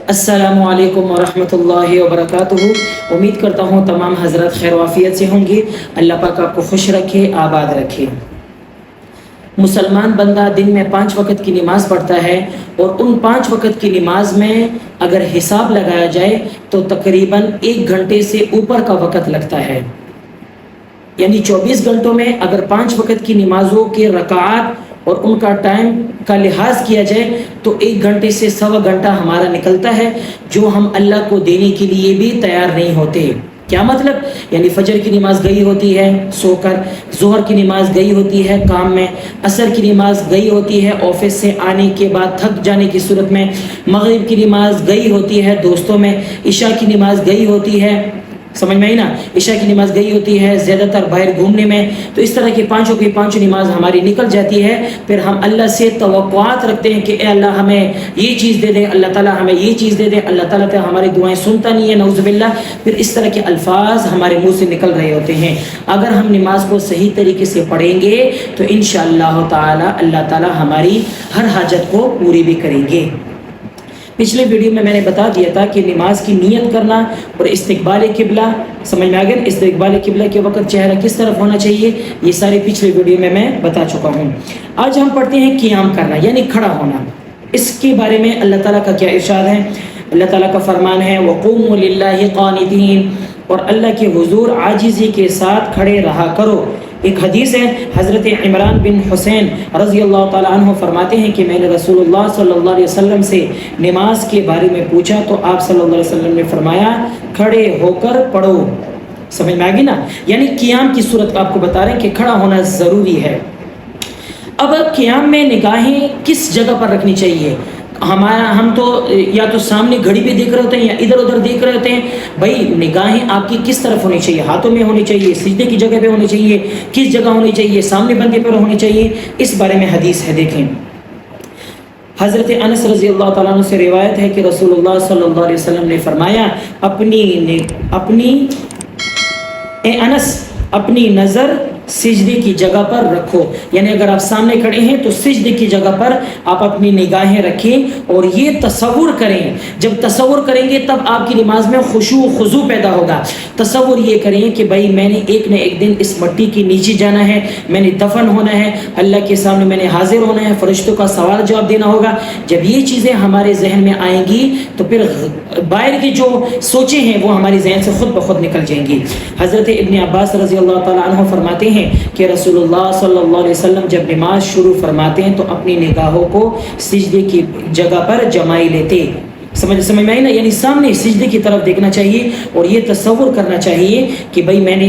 अस्सलामु अलैकुम वरहमतुल्लाहि वबरकातुहू। उम्मीद करता हूँ तमाम हज़रत खैर वाफ़ियत से होंगे। अल्लाह पाक आपको खुश रखे, आबाद रखे। मुसलमान बंदा दिन में 5 वक़्त की नमाज़ पढ़ता है और उन 5 वक़्त की नमाज में अगर हिसाब लगाया जाए तो तकरीबन 1 घंटे से ऊपर का वक़्त लगता है। यानी 24 घंटों में अगर 5 वक़्त की नमाज़ों के रकात और उनका टाइम का लिहाज किया जाए तो 1 घंटे से 1.25 घंटा हमारा निकलता है, जो हम अल्लाह को देने के लिए भी तैयार नहीं होते। क्या मतलब? यानी फजर की नमाज गई होती है सोकर, जोहर की नमाज गई होती है काम में, असर की नमाज गई होती है ऑफिस से आने के बाद थक जाने की सूरत में, मगरिब की नमाज गई होती है दोस्तों में, इशा की नमाज गई होती है, समझ में आई ना, इशा की नमाज गई होती है ज़्यादातर बाहर घूमने में। तो इस तरह की पाँचों की पाँचों नमाज हमारी निकल जाती है। फिर हम अल्लाह से तवक्कुआत रखते हैं कि ए अल्लाह हमें ये चीज़ दे दे, अल्लाह ताला हमें ये चीज़ दे दे। अल्लाह ताला तो हमारी दुआएं सुनता नहीं है, नऊज़ुबिल्लाह। फिर इस तरह के अल्फाज हमारे मुंह से निकल रहे होते हैं। अगर हम नमाज को सही तरीके से पढ़ेंगे तो इंशाअल्लाह ताला अल्लाह ताला हमारी हर हाजत को पूरी भी करेंगे। पिछले वीडियो में मैंने बता दिया था कि नमाज की नियत करना और इस्तिक़बाल किबला, समझ में आ गया? इस्तिक़बाल किबला के वक्त चेहरा किस तरफ होना चाहिए, ये सारे पिछले वीडियो में मैं बता चुका हूँ। आज हम पढ़ते हैं क़ियाम करना, यानी खड़ा होना। इसके बारे में अल्लाह ताला का क्या इरशाद है? अल्लाह ताला का फरमान है वक़ूमू लिल्लाहि क़ानितीन, और अल्लाह के हुजूर आजिज़ी के साथ खड़े रहा करो। एक हदीस है, हज़रत इमरान बिन हुसैन रज़ी अल्लाह ताला अन्हु फरमाते हैं कि मैंने रसूलुल्लाह सल्लल्लाहु अलैहि वसल्लम से नमाज के बारे में पूछा तो आप सल्लल्लाहु अलैहि वसल्लम ने फरमाया खड़े होकर पढ़ो। समझ में आ गई ना? यानी क़ियाम की सूरत आपको बता रहे हैं कि खड़ा होना ज़रूरी है। अब क़ियाम में निगाहें किस जगह पर रखनी चाहिए? हम तो या तो सामने घड़ी पे देख रहे होते हैं या इधर उधर देख रहे होते हैं। भाई निगाहें आपकी किस तरफ होनी चाहिए? हाथों में होनी चाहिए, सिजदे की जगह पे होनी चाहिए, किस जगह होनी चाहिए, सामने बंदे पर होनी चाहिए? इस बारे में हदीस है, देखें। हज़रत अनस रज़ी अल्लाह ताला अन्हु से रिवायत है कि रसूलुल्लाह सल्लल्लाहु अलैहि वसल्लम ने फरमाया अपनी नज़र सिजदे की जगह पर रखो। यानी अगर आप सामने खड़े हैं तो सिजदे की जगह पर आप अपनी निगाहें रखें और ये तसव्वुर करें। जब तसव्वुर करेंगे तब आपकी नमाज में खुशू खुजू पैदा होगा। तसव्वुर ये करें कि भाई मैंने एक न एक दिन इस मट्टी के नीचे जाना है, मैंने दफन होना है, अल्लाह के सामने मैंने हाजिर होना है, फरिश्तों का सवाल जवाब देना होगा। जब ये चीज़ें हमारे जहन में आएंगी तो फिर बाहर की जो सोचें हैं वो हमारी जहन से खुद ब खुद निकल जाएंगी। हज़रत इब्न अब्बास रज़ी अल्लाह ताला अन्हु फरमाते हैं कि रसूलुल्लाह सल्लल्लाहु अलैहि वसल्लम जब नमाज शुरू फरमाते हैं तो अपनी निगाहों को सिजदे की जगह पर जमाई लेते। समझ में आई ना? यानी सामने सिजदे की तरफ देखना चाहिए और ये तसव्वुर करना चाहिए कि भाई मैंने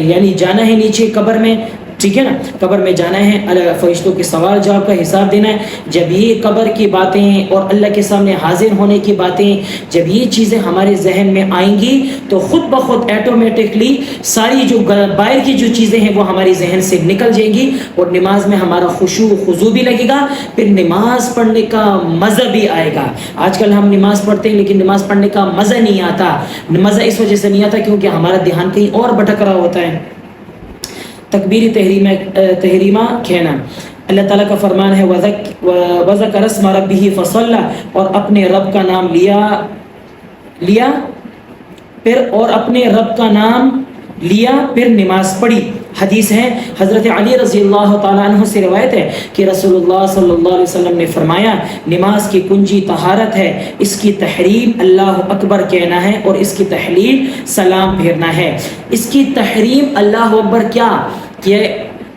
यानी जाना है नीचे कब्र में, ठीक है ना? कब्र में जाना है, फरिश्तों के सवाल जवाब का हिसाब देना है। जब ये कब्र की बातें और अल्लाह के सामने हाजिर होने की बातें, जब ये चीज़ें हमारे जहन में आएंगी तो ख़ुद ब खुद ऑटोमेटिकली सारी जो बाहर की जो चीज़ें हैं वो हमारी जहन से निकल जाएंगी और नमाज में हमारा खुशू खुजू भी लगेगा। फिर नमाज पढ़ने का मज़ा भी आएगा। आजकल हम नमाज पढ़ते हैं लेकिन नमाज पढ़ने का मज़ा नहीं आता। मज़ा इस वजह से नहीं आता क्योंकि हमारा ध्यान कहीं और भटक रहा होता है। तकबीर तहरीमा कहना, अल्लाह ताला का फरमान है वज़कर अस्मा रब्बिही फसल्ला, और अपने रब का नाम लिया फिर नमाज पढ़ी। हदीस है, हज़रत अली रज़ी अल्लाह ताला अन्हु से रिवायत है कि रसूलुल्लाह सल्लल्लाहु अलैहि वसल्लम ने फरमाया नमाज की कुंजी तहारत है, इसकी तहरीम अल्लाह अकबर कहना है और इसकी तहलील सलाम फेरना है। इसकी तहरीम अल्लाह अकबर क्या कि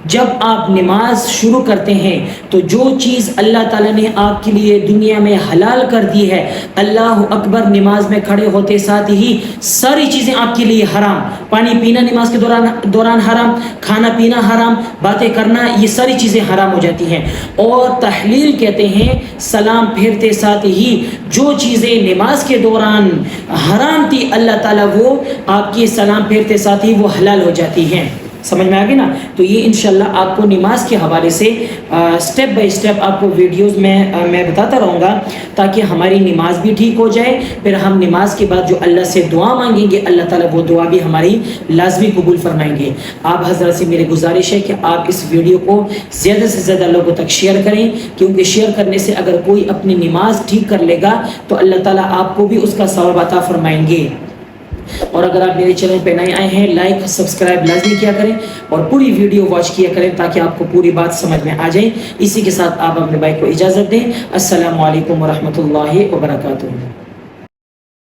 जब आप नमाज शुरू करते हैं तो जो चीज़ अल्लाह ताला ने आपके लिए दुनिया में हलाल कर दी है, अल्लाह अकबर नमाज में खड़े होते साथ ही सारी चीज़ें आपके लिए हराम। पानी पीना नमाज के दौरान हराम, खाना पीना हराम, बातें करना, ये सारी चीज़ें हराम हो जाती हैं। और तहलील कहते हैं सलाम फेरते साथ ही जो चीज़ें नमाज के दौरान हराम थी अल्लाह ताला वो आपकी सलाम फेरते साथ ही वो हलाल हो जाती हैं। समझ में आ गई ना। तो ये इंशाल्लाह आपको नमाज के हवाले से स्टेप बाय स्टेप आपको वीडियोस में मैं बताता रहूँगा, ताकि हमारी नमाज भी ठीक हो जाए। फिर हम नमाज के बाद जो अल्लाह से दुआ मांगेंगे, अल्लाह ताला वो दुआ भी हमारी लाजमी कबूल फरमाएंगे। आप हज़रत से मेरी गुजारिश है कि आप इस वीडियो को ज़्यादा से ज़्यादा लोगों तक शेयर करें, क्योंकि शेयर करने से अगर कोई अपनी नमाज ठीक कर लेगा तो अल्लाह ताला आपको भी उसका सवाब अता फरमाएंगे। और अगर आप मेरे चैनल पे नए आए हैं, लाइक सब्सक्राइब लाजमी किया करें और पूरी वीडियो वॉच किया करें, ताकि आपको पूरी बात समझ में आ जाए। इसी के साथ आप अपने भाई को इजाज़त दें। अस्सलामु अलैकुम वरहमतुल्लाहि वबरकातुहू।